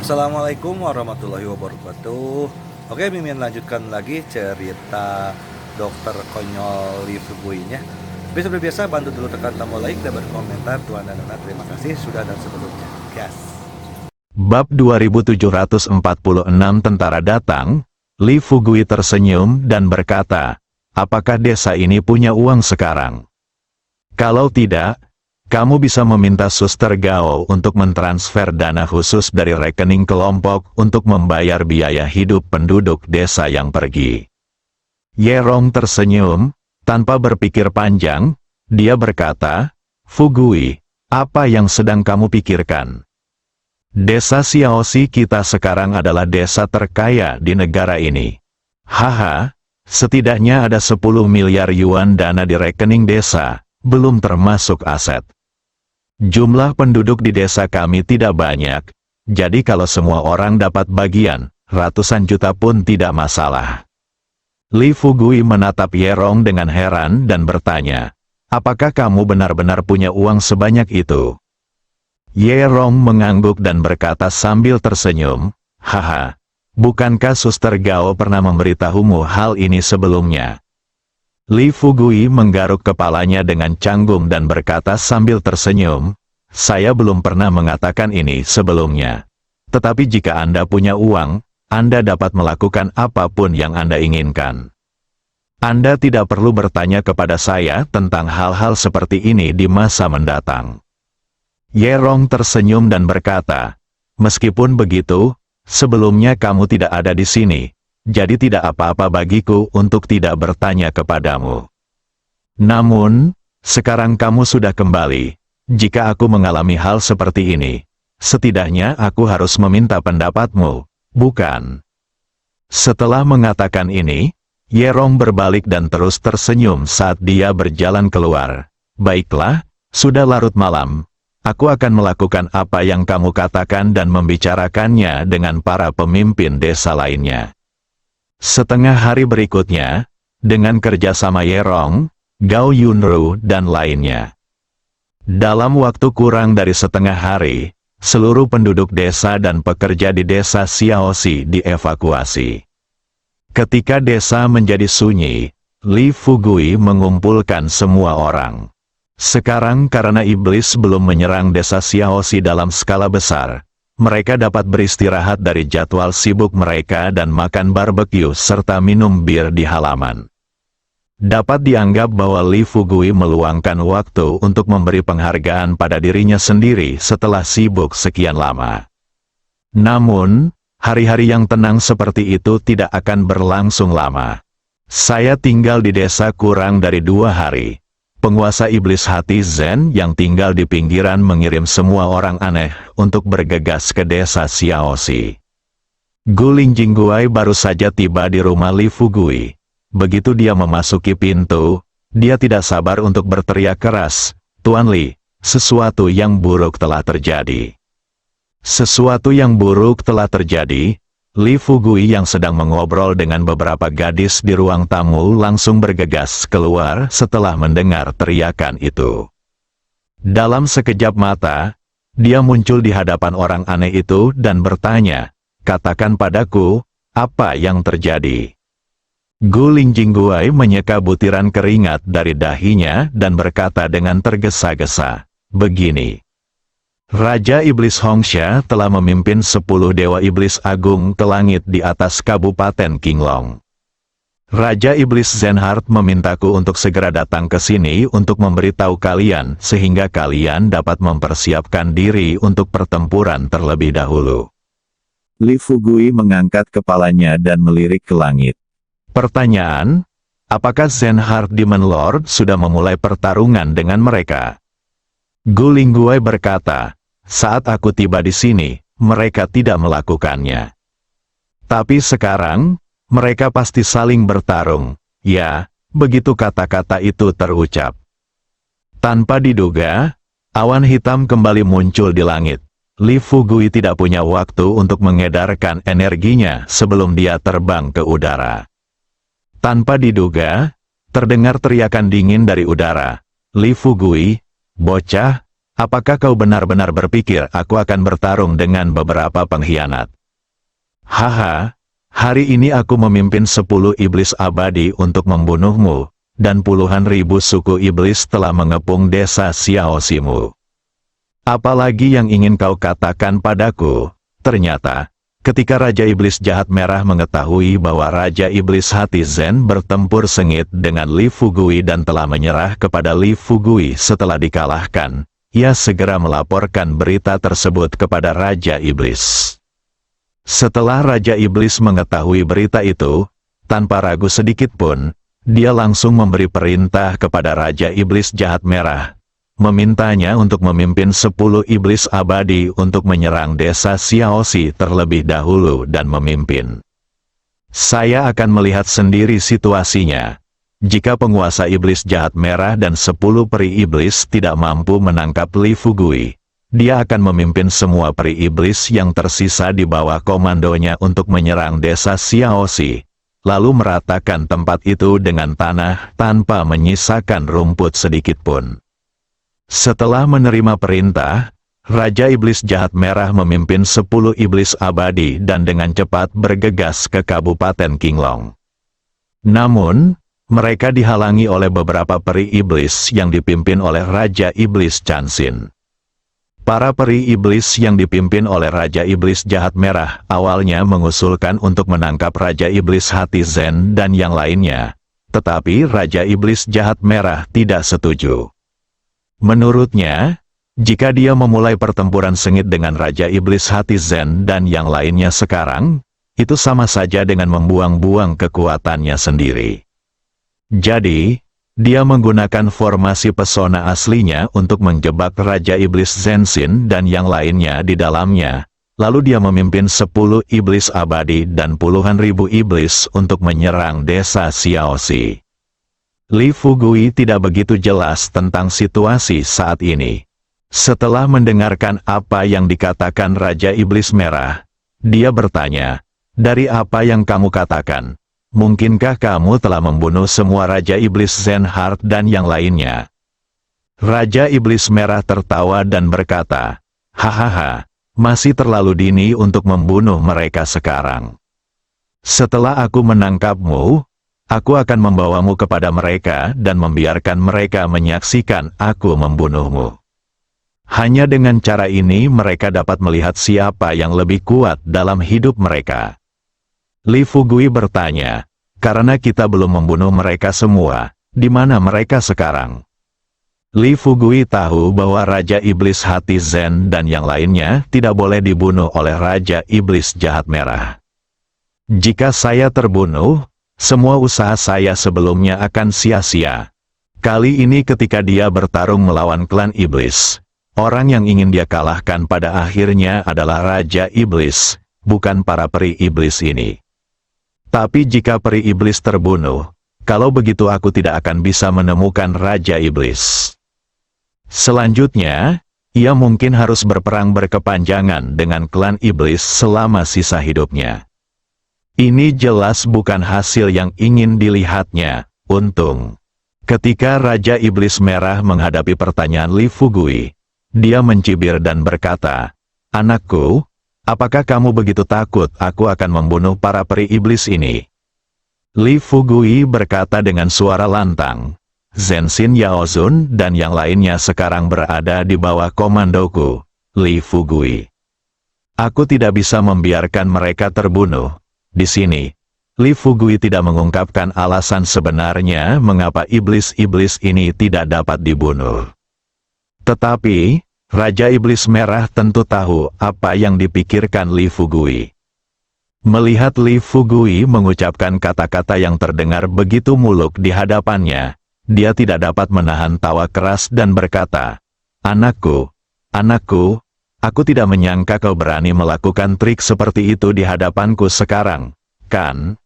Assalamualaikum warahmatullahi wabarakatuh. Oke, Mimin lanjutkan lagi cerita dokter konyol Lee Fugui-nya. Tapi seperti biasa, bantu dulu tekan tombol like dan berkomentar. Tuan dan Nona, terima kasih sudah dan sebelumnya. Gas. Bab 2746 tentara datang, Lee Fugui tersenyum dan berkata, apakah desa ini punya uang sekarang? Kalau tidak, kamu bisa meminta Suster Gao untuk mentransfer dana khusus dari rekening kelompok untuk membayar biaya hidup penduduk desa yang pergi. Yerong tersenyum, tanpa berpikir panjang, dia berkata, Fugui, apa yang sedang kamu pikirkan? Desa Xiaoxi kita sekarang adalah desa terkaya di negara ini. Haha, setidaknya ada 10 miliar yuan dana di rekening desa, belum termasuk aset. Jumlah penduduk di desa kami tidak banyak, jadi kalau semua orang dapat bagian, ratusan juta pun tidak masalah. Lee Fugui menatap Yerong dengan heran dan bertanya, apakah kamu benar-benar punya uang sebanyak itu? Yerong mengangguk dan berkata sambil tersenyum, haha, bukankah Suster Gao pernah memberitahumu hal ini sebelumnya? Lee Fugui menggaruk kepalanya dengan canggung dan berkata sambil tersenyum, saya belum pernah mengatakan ini sebelumnya. Tetapi jika Anda punya uang, Anda dapat melakukan apapun yang Anda inginkan. Anda tidak perlu bertanya kepada saya tentang hal-hal seperti ini di masa mendatang. Yerong tersenyum dan berkata, meskipun begitu, sebelumnya kamu tidak ada di sini, jadi tidak apa-apa bagiku untuk tidak bertanya kepadamu. Namun, sekarang kamu sudah kembali, jika aku mengalami hal seperti ini, setidaknya aku harus meminta pendapatmu, bukan? Setelah mengatakan ini, Yerong berbalik dan terus tersenyum saat dia berjalan keluar. Baiklah, sudah larut malam. Aku akan melakukan apa yang kamu katakan dan membicarakannya dengan para pemimpin desa lainnya. Setengah hari berikutnya, dengan kerjasama Yerong, Gao Yunru, dan lainnya. Dalam waktu kurang dari setengah hari, seluruh penduduk desa dan pekerja di desa Xiaoxi dievakuasi. Ketika desa menjadi sunyi, Lee Fugui mengumpulkan semua orang. Sekarang karena iblis belum menyerang desa Xiaoxi dalam skala besar, mereka dapat beristirahat dari jadwal sibuk mereka dan makan barbeque serta minum bir di halaman. Dapat dianggap bahwa Lee Fugui meluangkan waktu untuk memberi penghargaan pada dirinya sendiri setelah sibuk sekian lama. Namun, hari-hari yang tenang seperti itu tidak akan berlangsung lama. Saya tinggal di desa kurang dari 2 hari. Penguasa iblis hati Zen yang tinggal di pinggiran mengirim semua orang aneh untuk bergegas ke desa Xiaoxi. Guling Jingguai baru saja tiba di rumah Lee Fugui. Begitu dia memasuki pintu, dia tidak sabar untuk berteriak keras, Tuan Lee, sesuatu yang buruk telah terjadi. Sesuatu yang buruk telah terjadi. Lee Fugui yang sedang mengobrol dengan beberapa gadis di ruang tamu langsung bergegas keluar setelah mendengar teriakan itu. Dalam sekejap mata, dia muncul di hadapan orang aneh itu dan bertanya, katakan padaku, apa yang terjadi? Guling Jingguai menyeka butiran keringat dari dahinya dan berkata dengan tergesa-gesa, begini. Raja Iblis Hongsha telah memimpin 10 Dewa Iblis Agung ke langit di atas Kabupaten Qinglong. Raja Iblis Zenhard memintaku untuk segera datang ke sini untuk memberitahu kalian sehingga kalian dapat mempersiapkan diri untuk pertempuran terlebih dahulu. Lee Fugui mengangkat kepalanya dan melirik ke langit. Pertanyaan, apakah Zenhard Demon Lord sudah memulai pertarungan dengan mereka? Gulingguai berkata, saat aku tiba di sini, mereka tidak melakukannya. Tapi sekarang, mereka pasti saling bertarung. Ya, begitu kata-kata itu terucap. Tanpa diduga, awan hitam kembali muncul di langit. Lee Fugui tidak punya waktu untuk mengedarkan energinya sebelum dia terbang ke udara. Tanpa diduga, terdengar teriakan dingin dari udara. Lee Fugui, bocah, Apakah kau benar-benar berpikir aku akan bertarung dengan beberapa pengkhianat? Haha, hari ini aku memimpin 10 iblis abadi untuk membunuhmu, dan puluhan ribu suku iblis telah mengepung desa Xiaosimu. Apalagi yang ingin kau katakan padaku? Ternyata, ketika Raja Iblis Jahat Merah mengetahui bahwa Raja Iblis Hati Zen bertempur sengit dengan Li Fugui dan telah menyerah kepada Li Fugui setelah dikalahkan, ia segera melaporkan berita tersebut kepada Raja Iblis. Setelah Raja Iblis mengetahui berita itu, tanpa ragu sedikit pun, dia langsung memberi perintah kepada Raja Iblis Jahat Merah, memintanya untuk memimpin 10 iblis abadi untuk menyerang desa Xiaoxi terlebih dahulu dan memimpin. Saya akan melihat sendiri situasinya. Jika penguasa iblis jahat merah dan 10 peri iblis tidak mampu menangkap Li Fugui, dia akan memimpin semua peri iblis yang tersisa di bawah komandonya untuk menyerang desa Xiaoxi, lalu meratakan tempat itu dengan tanah tanpa menyisakan rumput sedikit pun. Setelah menerima perintah, Raja Iblis Jahat Merah memimpin 10 iblis abadi dan dengan cepat bergegas ke Kabupaten Qinglong. Namun, mereka dihalangi oleh beberapa peri iblis yang dipimpin oleh Raja Iblis Chanxin. Para peri iblis yang dipimpin oleh Raja Iblis Jahat Merah awalnya mengusulkan untuk menangkap Raja Iblis Hati Zen dan yang lainnya, tetapi Raja Iblis Jahat Merah tidak setuju. Menurutnya, jika dia memulai pertempuran sengit dengan Raja Iblis Hati Zen dan yang lainnya sekarang, itu sama saja dengan membuang-buang kekuatannya sendiri. Jadi, dia menggunakan formasi pesona aslinya untuk menjebak Raja Iblis Zenshin dan yang lainnya di dalamnya, lalu dia memimpin 10 iblis abadi dan puluhan ribu iblis untuk menyerang desa Xiaoxi. Li Fugui tidak begitu jelas tentang situasi saat ini. Setelah mendengarkan apa yang dikatakan Raja Iblis Merah, dia bertanya, "Dari apa yang kamu katakan? Mungkinkah kamu telah membunuh semua Raja Iblis Zenhard dan yang lainnya?" Raja Iblis Merah tertawa dan berkata, "Hahaha, masih terlalu dini untuk membunuh mereka sekarang. Setelah aku menangkapmu, aku akan membawamu kepada mereka dan membiarkan mereka menyaksikan aku membunuhmu. Hanya dengan cara ini mereka dapat melihat siapa yang lebih kuat dalam hidup mereka." Li Fugui bertanya, "Karena kita belum membunuh mereka semua, di mana mereka sekarang?" Li Fugui tahu bahwa Raja Iblis Hati Zen dan yang lainnya tidak boleh dibunuh oleh Raja Iblis Jahat Merah. "Jika saya terbunuh, semua usaha saya sebelumnya akan sia-sia. Kali ini ketika dia bertarung melawan klan Iblis, orang yang ingin dia kalahkan pada akhirnya adalah Raja Iblis, bukan para peri iblis ini. Tapi jika peri iblis terbunuh, kalau begitu aku tidak akan bisa menemukan Raja Iblis. Selanjutnya, ia mungkin harus berperang berkepanjangan dengan klan iblis selama sisa hidupnya. Ini jelas bukan hasil yang ingin dilihatnya, untung." Ketika Raja Iblis Merah menghadapi pertanyaan Li Fugui, dia mencibir dan berkata, "Anakku, apakah kamu begitu takut aku akan membunuh para peri iblis ini?" Li Fugui berkata dengan suara lantang, "Zenshin Yaozun dan yang lainnya sekarang berada di bawah komandoku, Li Fugui. Aku tidak bisa membiarkan mereka terbunuh." Di sini, Li Fugui tidak mengungkapkan alasan sebenarnya mengapa iblis-iblis ini tidak dapat dibunuh. Tetapi, Raja Iblis Merah tentu tahu apa yang dipikirkan Li Fugui. Melihat Li Fugui mengucapkan kata-kata yang terdengar begitu muluk di hadapannya, dia tidak dapat menahan tawa keras dan berkata, "Anakku, anakku, aku tidak menyangka kau berani melakukan trik seperti itu di hadapanku sekarang, kan?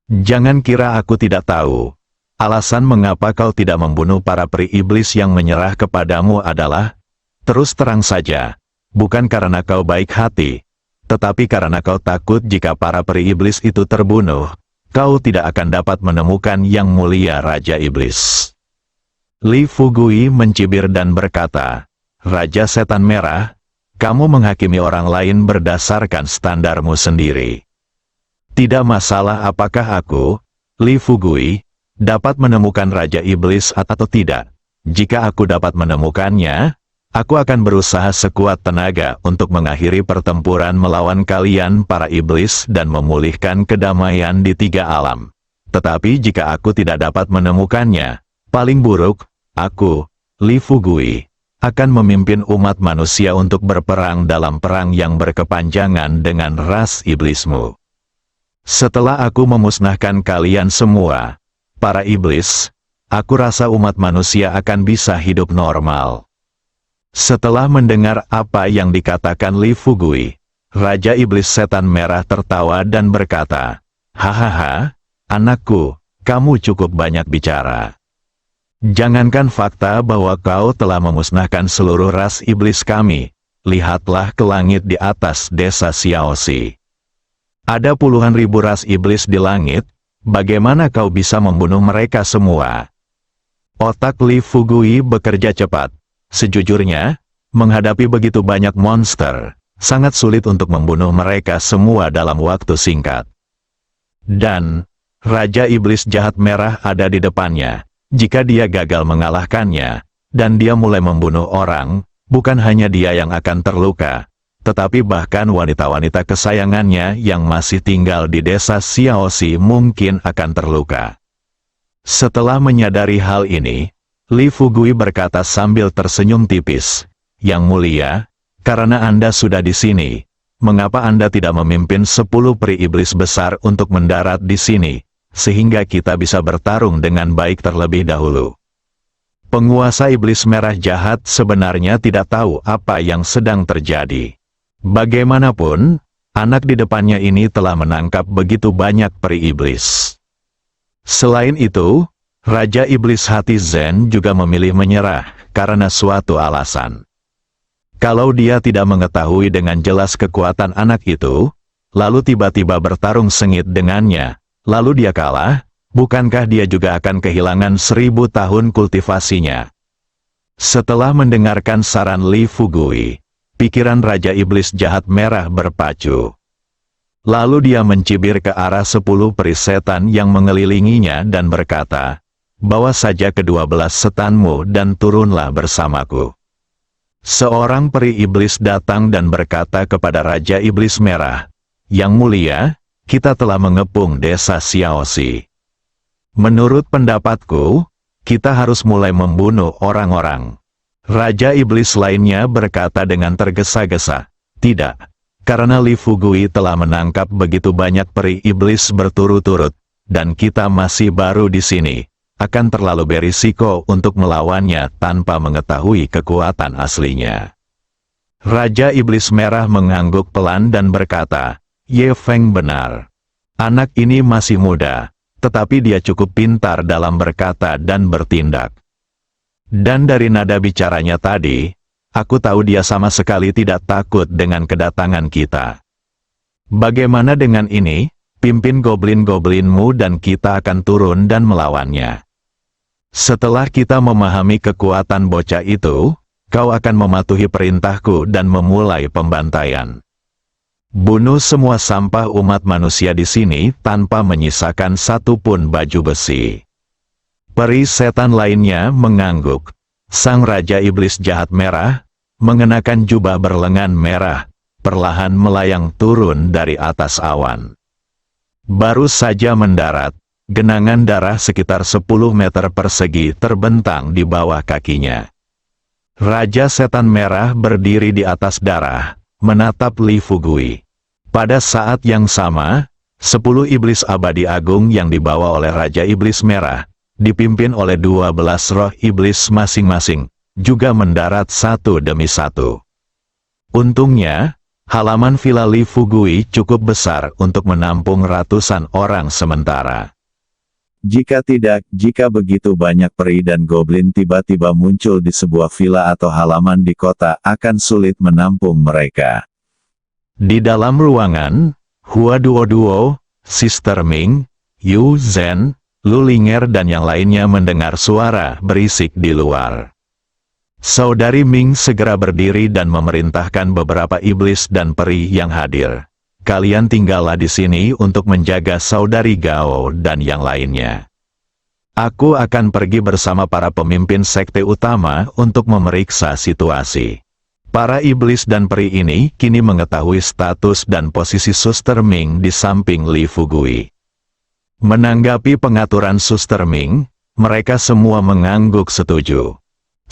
Jangan kira aku tidak tahu. Alasan mengapa kau tidak membunuh para peri iblis yang menyerah kepadamu adalah, terus terang saja, bukan karena kau baik hati, tetapi karena kau takut jika para peri iblis itu terbunuh, kau tidak akan dapat menemukan yang mulia Raja Iblis." Li Fugui mencibir dan berkata, Raja Setan Merah, kamu menghakimi orang lain berdasarkan standarmu sendiri. Tidak masalah apakah aku, Li Fugui, dapat menemukan Raja Iblis atau tidak. Jika aku dapat menemukannya, aku akan berusaha sekuat tenaga untuk mengakhiri pertempuran melawan kalian para iblis dan memulihkan kedamaian di 3 alam. Tetapi jika aku tidak dapat menemukannya, paling buruk, aku, Li Fugui, akan memimpin umat manusia untuk berperang dalam perang yang berkepanjangan dengan ras iblismu. Setelah aku memusnahkan kalian semua, para iblis, aku rasa umat manusia akan bisa hidup normal. Setelah mendengar apa yang dikatakan Li Fugui, Raja Iblis Setan Merah tertawa dan berkata, "Hahaha, anakku, kamu cukup banyak bicara. Jangankan fakta bahwa kau telah memusnahkan seluruh ras iblis kami, lihatlah ke langit di atas desa Xiaoxi. Ada puluhan ribu ras iblis di langit, bagaimana kau bisa membunuh mereka semua?" Otak Li Fugui bekerja cepat. Sejujurnya, menghadapi begitu banyak monster, sangat sulit untuk membunuh mereka semua dalam waktu singkat. Dan, Raja Iblis Jahat Merah ada di depannya. Jika dia gagal mengalahkannya, dan dia mulai membunuh orang, bukan hanya dia yang akan terluka, tetapi bahkan wanita-wanita kesayangannya yang masih tinggal di desa Xiaoxi mungkin akan terluka. Setelah menyadari hal ini, Li Fugui berkata sambil tersenyum tipis, "Yang mulia, karena Anda sudah di sini, mengapa Anda tidak memimpin 10 peri iblis besar untuk mendarat di sini, sehingga kita bisa bertarung dengan baik terlebih dahulu?" Penguasa iblis merah jahat sebenarnya tidak tahu apa yang sedang terjadi. Bagaimanapun, anak di depannya ini telah menangkap begitu banyak peri iblis. Selain itu, Raja Iblis Hati Zen juga memilih menyerah karena suatu alasan. Kalau dia tidak mengetahui dengan jelas kekuatan anak itu, lalu tiba-tiba bertarung sengit dengannya, lalu dia kalah, bukankah dia juga akan kehilangan 1000 tahun kultivasinya? Setelah mendengarkan saran Li Fugui, pikiran Raja Iblis Jahat Merah berpacu. Lalu dia mencibir ke arah 10 peri setan yang mengelilinginya dan berkata, "Bawa saja ke-12 setanmu dan turunlah bersamaku." Seorang peri iblis datang dan berkata kepada Raja Iblis Merah, "Yang mulia, kita telah mengepung desa Xiaoxi. Menurut pendapatku, kita harus mulai membunuh orang-orang." Raja Iblis lainnya berkata dengan tergesa-gesa, "Tidak, karena Li Fugui telah menangkap begitu banyak peri iblis berturut-turut, dan kita masih baru di sini, akan terlalu berisiko untuk melawannya tanpa mengetahui kekuatan aslinya." Raja Iblis Merah mengangguk pelan dan berkata, "Ye Feng benar. Anak ini masih muda, tetapi dia cukup pintar dalam berkata dan bertindak. Dan dari nada bicaranya tadi, aku tahu dia sama sekali tidak takut dengan kedatangan kita. Bagaimana dengan ini? Pimpin goblin-goblinmu dan kita akan turun dan melawannya. Setelah kita memahami kekuatan bocah itu, kau akan mematuhi perintahku dan memulai pembantaian. Bunuh semua sampah umat manusia di sini tanpa menyisakan satu pun baju besi." Peri setan lainnya mengangguk. Sang Raja Iblis Jahat Merah, mengenakan jubah berlengan merah, perlahan melayang turun dari atas awan. Baru saja mendarat, genangan darah sekitar 10 meter persegi terbentang di bawah kakinya. Raja Setan Merah berdiri di atas darah, menatap Li Fugui. Pada saat yang sama, 10 iblis abadi agung yang dibawa oleh Raja Iblis Merah, dipimpin oleh 12 roh iblis masing-masing, juga mendarat satu demi satu. Untungnya, halaman Villa Li Fugui cukup besar untuk menampung ratusan orang sementara. Jika begitu banyak peri dan goblin tiba-tiba muncul di sebuah villa atau halaman di kota, akan sulit menampung mereka. Di dalam ruangan, Hua Duo, Sister Ming, Yu Zhen, Lulinger dan yang lainnya mendengar suara berisik di luar. Saudari Ming segera berdiri dan memerintahkan beberapa iblis dan peri yang hadir. Kalian tinggallah di sini untuk menjaga saudari Gao dan yang lainnya. Aku akan pergi bersama para pemimpin sekte utama untuk memeriksa situasi. Para iblis dan peri ini kini mengetahui status dan posisi Suster Ming di samping Li Fugui. Menanggapi pengaturan Suster Ming, mereka semua mengangguk setuju.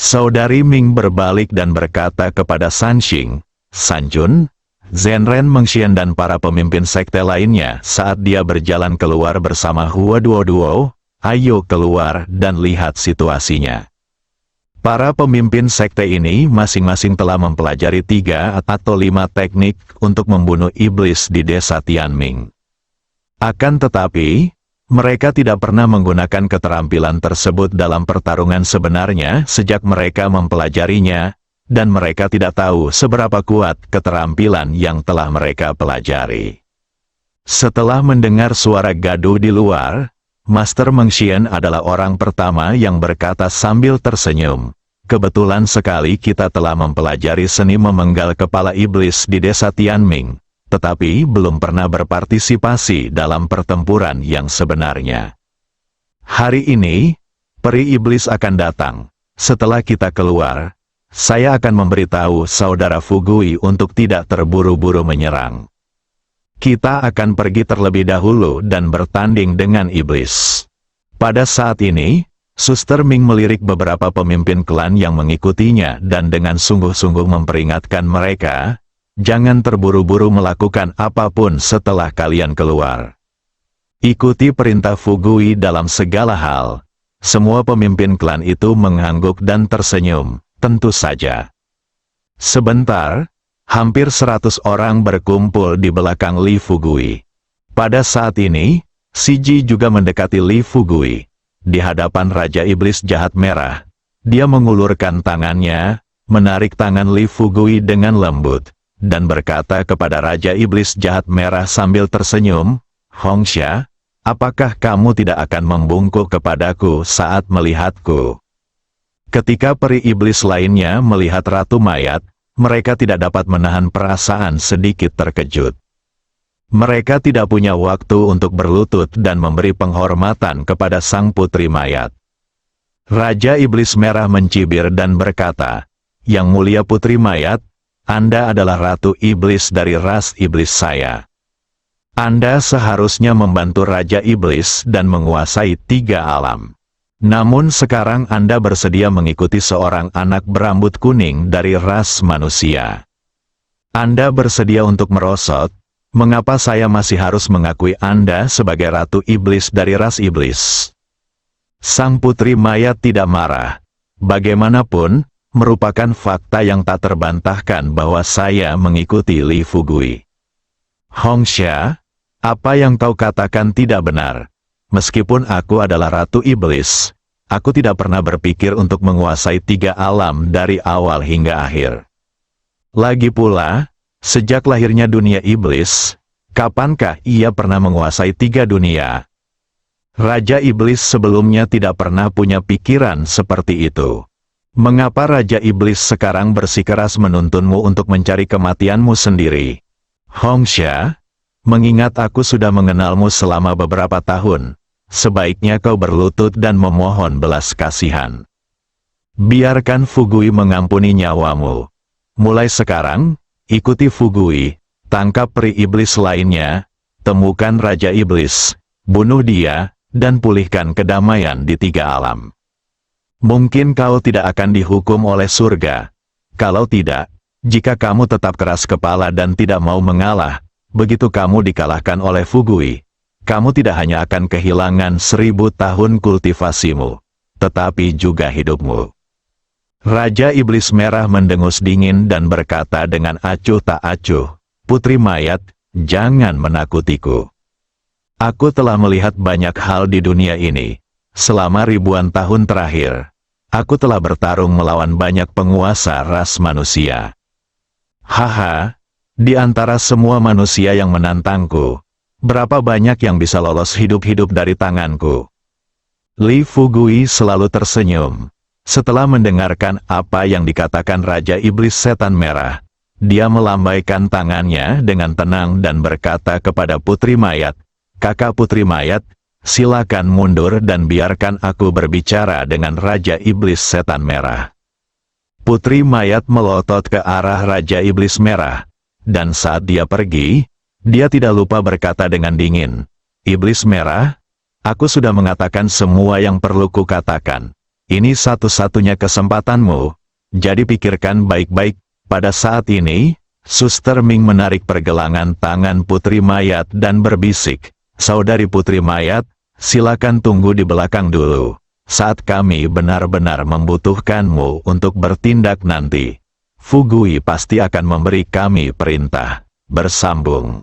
Saudari Ming berbalik dan berkata kepada Sanxing, Sanjun, Zenren Mengxian dan para pemimpin sekte lainnya saat dia berjalan keluar bersama Hua Duo, ayo keluar dan lihat situasinya. Para pemimpin sekte ini masing-masing telah mempelajari 3 atau 5 teknik untuk membunuh iblis di desa Tianming. Akan tetapi, mereka tidak pernah menggunakan keterampilan tersebut dalam pertarungan sebenarnya sejak mereka mempelajarinya, dan mereka tidak tahu seberapa kuat keterampilan yang telah mereka pelajari. Setelah mendengar suara gaduh di luar, Master Mengxian adalah orang pertama yang berkata sambil tersenyum, kebetulan sekali kita telah mempelajari seni memenggal kepala iblis di desa Tianming, tetapi belum pernah berpartisipasi dalam pertempuran yang sebenarnya. Hari ini, peri iblis akan datang. Setelah kita keluar, saya akan memberitahu saudara Fugui untuk tidak terburu-buru menyerang. Kita akan pergi terlebih dahulu dan bertanding dengan iblis. Pada saat ini, Suster Ming melirik beberapa pemimpin klan yang mengikutinya dan dengan sungguh-sungguh memperingatkan mereka, jangan terburu-buru melakukan apapun setelah kalian keluar. Ikuti perintah Fugui dalam segala hal. Semua pemimpin klan itu mengangguk dan tersenyum, tentu saja. Sebentar, hampir 100 orang berkumpul di belakang Li Fugui. Pada saat ini, Si Ji juga mendekati Li Fugui. Di hadapan Raja Iblis Jahat Merah, dia mengulurkan tangannya, menarik tangan Li Fugui dengan lembut, dan berkata kepada Raja Iblis Jahat Merah sambil tersenyum, Hongsha, apakah kamu tidak akan membungkuk kepadaku saat melihatku? Ketika peri iblis lainnya melihat Ratu Mayat, mereka tidak dapat menahan perasaan sedikit terkejut. Mereka tidak punya waktu untuk berlutut dan memberi penghormatan kepada sang putri mayat. Raja Iblis Merah mencibir dan berkata, Yang mulia putri mayat, Anda adalah Ratu Iblis dari ras iblis saya. Anda seharusnya membantu Raja Iblis dan menguasai 3 alam. Namun sekarang Anda bersedia mengikuti seorang anak berambut kuning dari ras manusia. Anda bersedia untuk merosot, mengapa saya masih harus mengakui Anda sebagai Ratu Iblis dari ras iblis? Sang putri mayat tidak marah. Bagaimanapun, merupakan fakta yang tak terbantahkan bahwa saya mengikuti Li Fugui. Hongsha, apa yang kau katakan tidak benar. Meskipun aku adalah Ratu Iblis, aku tidak pernah berpikir untuk menguasai 3 alam dari awal hingga akhir. Lagi pula, sejak lahirnya dunia iblis, kapankah ia pernah menguasai 3 dunia? Raja Iblis sebelumnya tidak pernah punya pikiran seperti itu. Mengapa Raja Iblis sekarang bersikeras menuntunmu untuk mencari kematianmu sendiri? Hongsha, mengingat aku sudah mengenalmu selama beberapa tahun, sebaiknya kau berlutut dan memohon belas kasihan. Biarkan Fugui mengampuni nyawamu. Mulai sekarang, ikuti Fugui, tangkap peri iblis lainnya, temukan Raja Iblis, bunuh dia, dan pulihkan kedamaian di 3 alam. Mungkin kau tidak akan dihukum oleh surga. Kalau tidak, jika kamu tetap keras kepala dan tidak mau mengalah, begitu kamu dikalahkan oleh Fugui, kamu tidak hanya akan kehilangan 1000 tahun kultivasimu, tetapi juga hidupmu. Raja Iblis Merah mendengus dingin dan berkata dengan acuh tak acuh, Putri Mayat, jangan menakutiku. Aku telah melihat banyak hal di dunia ini. Selama ribuan tahun terakhir, aku telah bertarung melawan banyak penguasa ras manusia. Haha, di antara semua manusia yang menantangku, berapa banyak yang bisa lolos hidup-hidup dari tanganku? Li Fugui selalu tersenyum. Setelah mendengarkan apa yang dikatakan Raja Iblis Setan Merah, dia melambaikan tangannya dengan tenang dan berkata kepada Putri Mayat, "Kakak Putri Mayat, silakan mundur dan biarkan aku berbicara dengan Raja Iblis Setan Merah." Putri Mayat melotot ke arah Raja Iblis Merah, dan saat dia pergi, dia tidak lupa berkata dengan dingin, "Iblis Merah, aku sudah mengatakan semua yang perlu kukatakan. Ini satu-satunya kesempatanmu, jadi pikirkan baik-baik." Pada saat ini, Suster Ming menarik pergelangan tangan Putri Mayat dan berbisik, "Saudari Putri Mayat, silakan tunggu di belakang dulu. Saat kami benar-benar membutuhkanmu untuk bertindak nanti, Fu Gui pasti akan memberi kami perintah." Bersambung.